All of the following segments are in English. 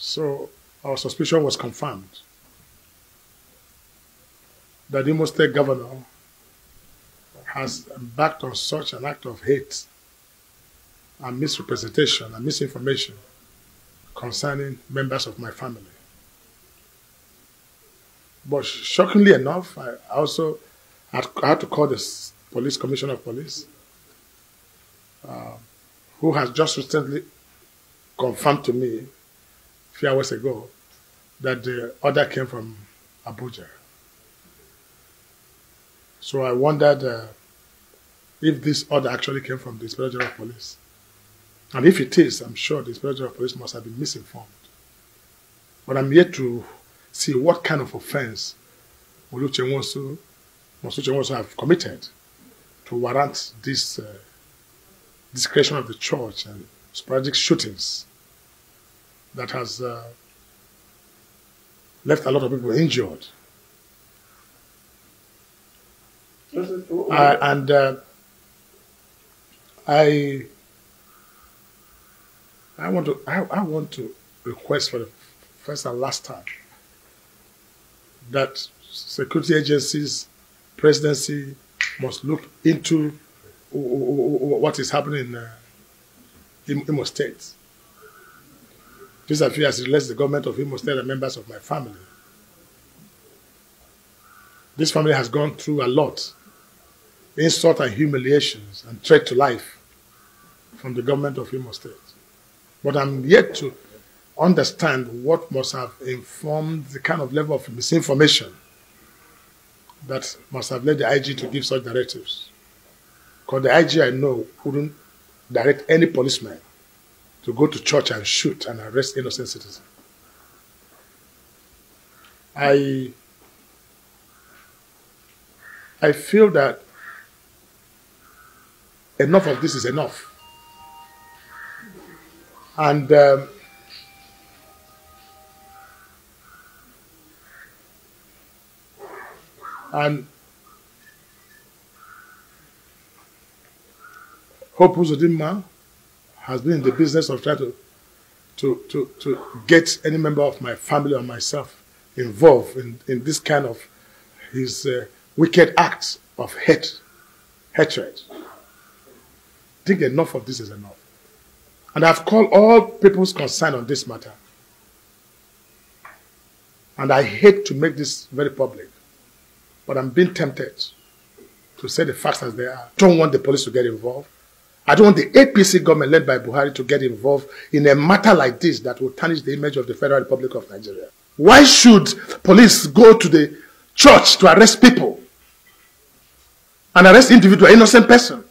So our suspicion was confirmed that the Imo State governor has embarked on such an act of hate and misrepresentation and misinformation concerning members of my family. But shockingly enough, I also had to call the police commissioner of police, who has just recently confirmed to me a few hours ago that the order came from Abuja. So I wondered if this order actually came from the Inspector General of Police. And if it is, I'm sure the Inspector General of Police must have been misinformed. But I'm yet to see what kind of offense Uche Nwosu have committed to warrant this discretion of the church and sporadic shootings that has left a lot of people injured. I want to request for the first and last time that security agencies, presidency must look into what is happening in Imo State. This affair as it relates to the government of Imo State and members of my family. This family has gone through a lot, insult and humiliations and threat to life from the government of Imo State. But I'm yet to understand what must have informed the kind of level of misinformation that must have led the IG to give such directives. Because the IG I know wouldn't direct any policeman to go to church and shoot and arrest innocent citizens. I feel that enough of this is enough. And Hope Uzodinma has been in the business of trying to get any member of my family or myself involved in this kind of his wicked acts of hatred. I think enough of this is enough. And I've called all people's concerned on this matter. And I hate to make this very public, but I'm being tempted to say the facts as they are. I don't want the police to get involved. I don't want the APC government led by Buhari to get involved in a matter like this that will tarnish the image of the Federal Republic of Nigeria. Why should police go to the church to arrest people and arrest individual innocent person?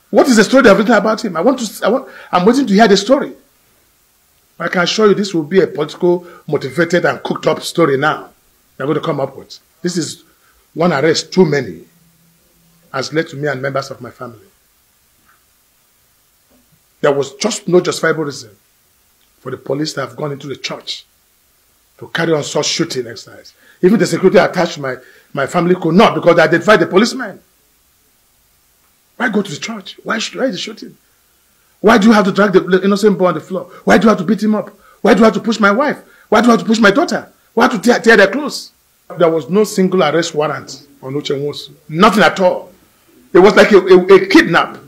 What is the story they've written about him? I'm waiting to hear the story. I can assure you this will be a political motivated and cooked up story now they're going to come up with. This is one arrest too many has led to me and members of my family. There was just no justifiable reason for the police to have gone into the church to carry on such shooting exercise. Even the security attached to my family could not, because they identified the policeman. Why go to the church? Why is the shooting? Why do you have to drag the innocent boy on the floor? Why do you have to beat him up? Why do you have to push my wife? Why do you have to push my daughter? Why have to tear their clothes? There was no single arrest warrant on Uche Nwosu. Nothing at all. It was like a kidnap.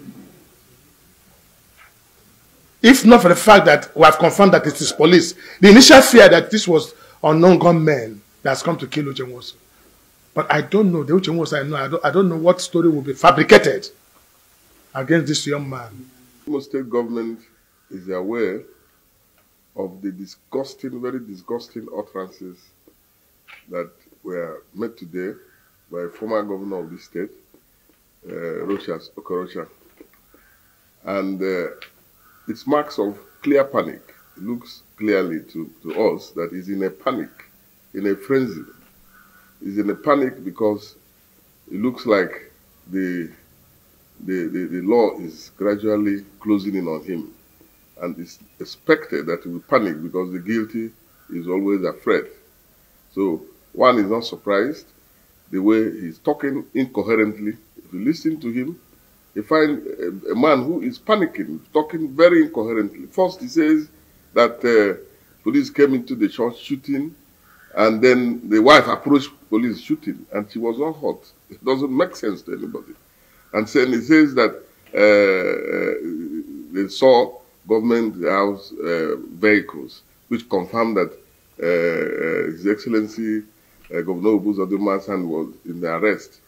If not for the fact that we have confirmed that it is police, the initial fear that this was unknown gunmen that has come to kill Uche Nwosu. But I don't know. The Uche Nwosu I know, I don't know what story will be fabricated against this young man. The Imo State government is aware of the disgusting, very disgusting utterances that were made today by a former governor of the state, Rochas Okorocha. And it's marks of clear panic. It looks clearly to us that he's in a panic, in a frenzy. He's in a panic because it looks like the law is gradually closing in on him. And it's expected that he will panic because the guilty is always afraid. So one is not surprised the way he's talking incoherently. If you listen to him, you find a man who is panicking, talking very incoherently. First, he says that police came into the church shooting, and then the wife approached police shooting, and she was not hurt. It doesn't make sense to anybody. And then he says that they saw government house vehicles, which confirmed that His Excellency Governor Uzodinma's hand was in the arrest.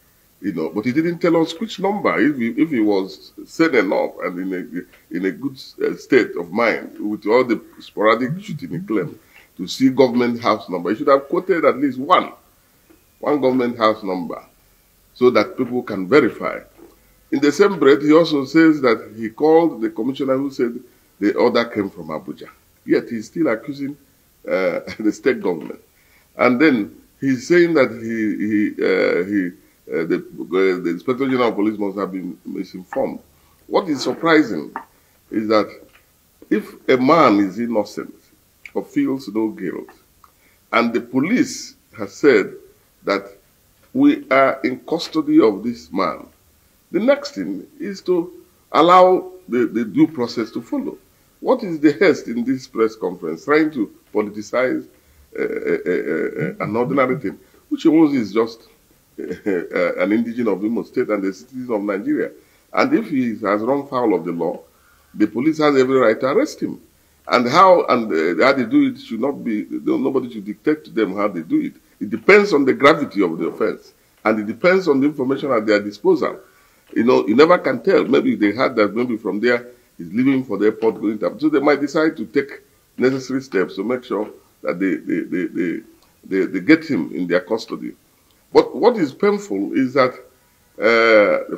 You know, but he didn't tell us which number. If he was sane enough and in a good state of mind, with all the sporadic shooting he claimed, to see government house number, he should have quoted at least one government house number, so that people can verify. In the same breath, he also says that he called the commissioner who said the order came from Abuja. Yet he's still accusing the state government, and then he's saying that the Inspector General of Police must have been misinformed. What is surprising is that if a man is innocent or feels no guilt, and the police has said that we are in custody of this man, the next thing is to allow the due process to follow. What is the haste in this press conference, trying to politicize an ordinary thing, which is just an indigene of Imo State and a citizen of Nigeria? And if he has run foul of the law, the police has every right to arrest him. And how they do it should not be, nobody should dictate to them how they do it. It depends on the gravity of the offense, and it depends on the information at their disposal. You know, you never can tell. Maybe they had that, maybe from there he's leaving for the airport going to, so they might decide to take necessary steps to make sure that they get him in their custody. But what is painful is that a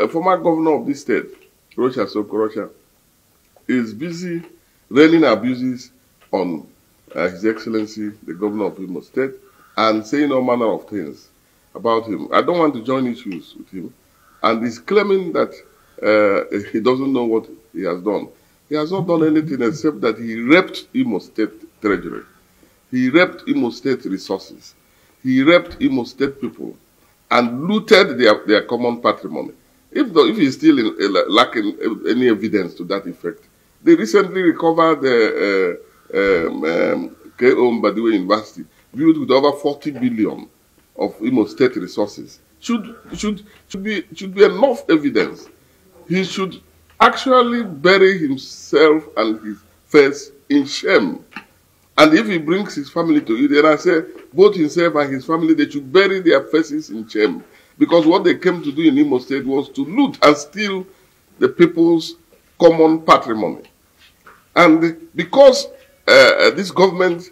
former governor of this state, Rocha Sokorocha, is busy raining abuses on His Excellency, the Governor of Imo State, and saying all manner of things about him. I don't want to join issues with him. And he's claiming that he doesn't know what he has done. He has not done anything except that he raped Imo State Treasury. He raped Imo State resources. He raped Imo State people and looted their common patrimony. If he's still lacking any evidence to that effect, they recently recovered the K.O. Mbadiwe University, built with over 40 billion of Imo State resources. Should be enough evidence. He should actually bury himself and his face in shame. And if he brings his family to it, then I say both himself and his family, they should bury their faces in shame. Because what they came to do in Imo State was to loot and steal the people's common patrimony. And because this government,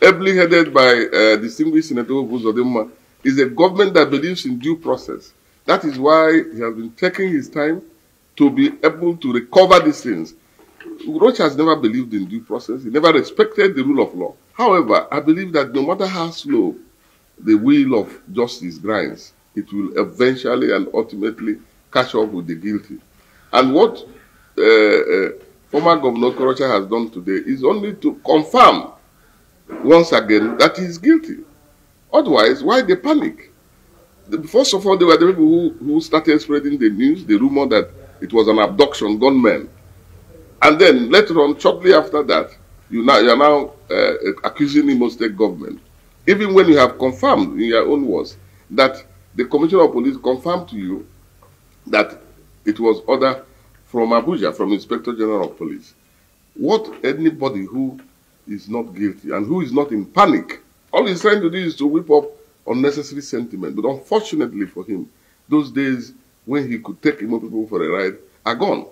ably headed by distinguished Senator Uzodinma, is a government that believes in due process, that is why he has been taking his time to be able to recover these things. Rocha has never believed in due process. He never respected the rule of law. However, I believe that no matter how slow the wheel of justice grinds, it will eventually and ultimately catch up with the guilty. And what former Governor Okorocha has done today is only to confirm once again that he is guilty. Otherwise, why the panic? First of all, they were the people who started spreading the news, the rumor that it was an abduction, gunmen. And then later on, shortly after that, you are now accusing Imo State government, even when you have confirmed in your own words that the Commissioner of Police confirmed to you that it was order from Abuja, from Inspector General of Police. What anybody who is not guilty and who is not in panic, all he's trying to do is to whip up unnecessary sentiment. But unfortunately for him, those days when he could take Imo people for a ride are gone.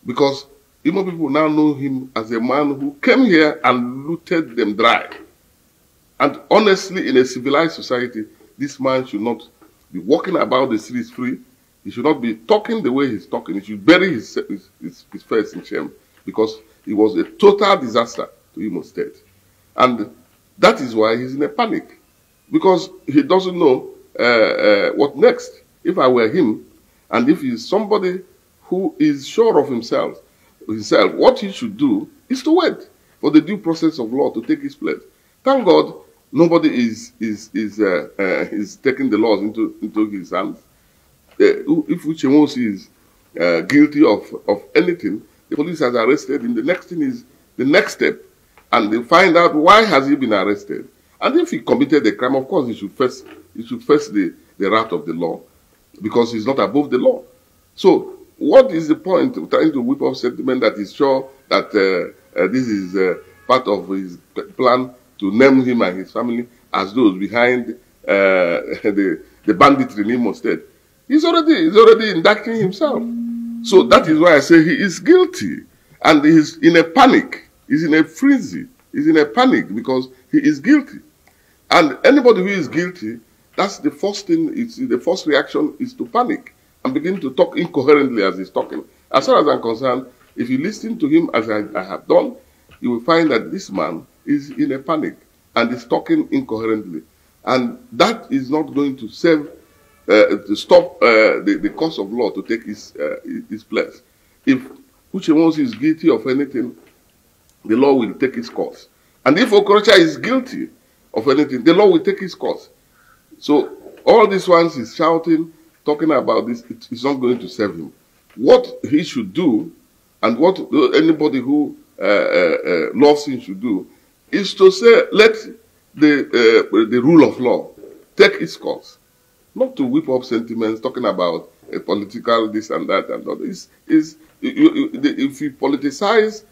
Because Imo people now know him as a man who came here and looted them dry. And honestly, in a civilized society, this man should not be walking about the streets free. He should not be talking the way he's talking. He should bury his face in shame, because he was a total disaster to Imo State. And that is why he's in a panic, because he doesn't know what next. If I were him, and if he's somebody who is sure of himself, what he should do is to wait for the due process of law to take its place. Thank God, nobody is taking the laws into his hands. If Uchemosi is guilty of anything, the police has arrested him. The next thing is the next step, and they find out why has he been arrested. And if he committed a crime, of course, he should face the wrath of the law, because he's not above the law. So, what is the point of trying to whip up sentiment that is sure that this is part of his plan to name him and his family as those behind the banditry in Imo State? He's already indicting himself. So that is why I say he is guilty, and he's in a panic. He's in a frenzy. He's in a panic because he is guilty. And anybody who is guilty, that's the first thing. The first reaction is to panic and begin to talk incoherently as he's talking. As far as I'm concerned, if you listen to him as I have done, you will find that this man is in a panic and is talking incoherently, and that is not going to save. To stop the course of law to take his place. If Uche Nwosu is guilty of anything, the law will take its course. And if Okorocha is guilty of anything, the law will take its course. So all these ones is shouting, talking about this, it's not going to save him. What he should do, and what anybody who loves him should do, is to say, let the rule of law take its course. Not to whip up sentiments, talking about a political this and that and all. If you politicize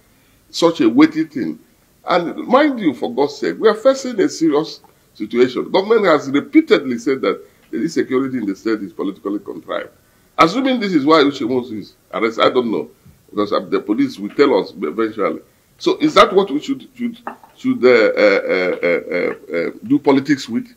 such a weighty thing, and mind you, for God's sake, we are facing a serious situation. The government has repeatedly said that the insecurity in the state is politically contrived. Assuming this is why Uche Nwosu is arrested, I don't know, because the police will tell us eventually. So is that what we should do politics with?